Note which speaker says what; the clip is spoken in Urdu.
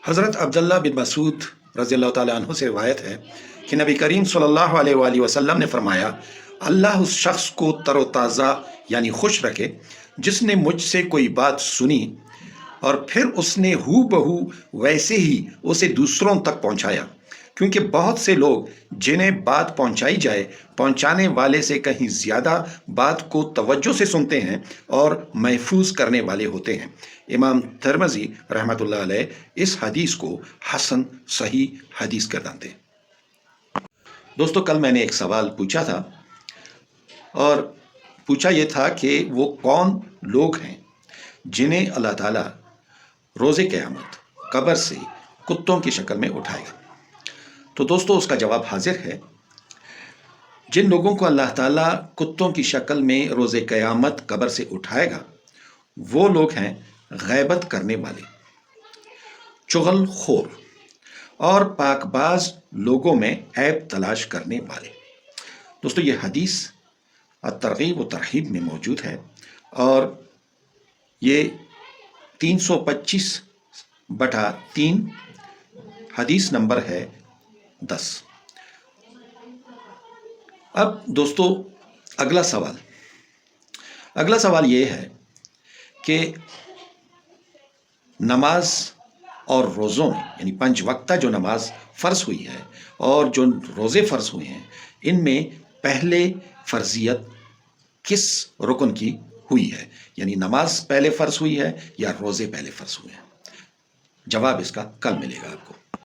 Speaker 1: حضرت عبداللہ بن مسعود رضی اللہ تعالیٰ عنہ سے روایت ہے کہ نبی کریم صلی اللہ علیہ وآلہ وسلم نے فرمایا، اللہ اس شخص کو تر و تازہ یعنی خوش رکھے جس نے مجھ سے کوئی بات سنی اور پھر اس نے ہو بہو ویسے ہی اسے دوسروں تک پہنچایا، کیونکہ بہت سے لوگ جنہیں بات پہنچائی جائے پہنچانے والے سے کہیں زیادہ بات کو توجہ سے سنتے ہیں اور محفوظ کرنے والے ہوتے ہیں۔ امام ترمذی رحمۃ اللہ علیہ اس حدیث کو حسن صحیح حدیث گردانتے ہیں۔ دوستو، کل میں نے ایک سوال پوچھا تھا اور پوچھا یہ تھا کہ وہ کون لوگ ہیں جنہیں اللہ تعالیٰ روز قیامت قبر سے کتوں کی شکل میں اٹھائے گا۔ تو دوستو، اس کا جواب حاضر ہے۔ جن لوگوں کو اللہ تعالیٰ کتوں کی شکل میں روز قیامت قبر سے اٹھائے گا وہ لوگ ہیں غیبت کرنے والے، چغل خور اور پاک باز لوگوں میں عیب تلاش کرنے والے۔ دوستو، یہ حدیث الترغیب و ترہیب میں موجود ہے اور یہ 325/3 حدیث نمبر ہے 10۔ اب دوستو، اگلا سوال یہ ہے کہ نماز اور روزوں میں یعنی 5 وقتہ جو نماز فرض ہوئی ہے اور جو روزے فرض ہوئے ہیں، ان میں پہلے فرضیت کس رکن کی ہوئی ہے؟ یعنی نماز پہلے فرض ہوئی ہے یا روزے پہلے فرض ہوئے ہیں؟ جواب اس کا کل ملے گا آپ کو۔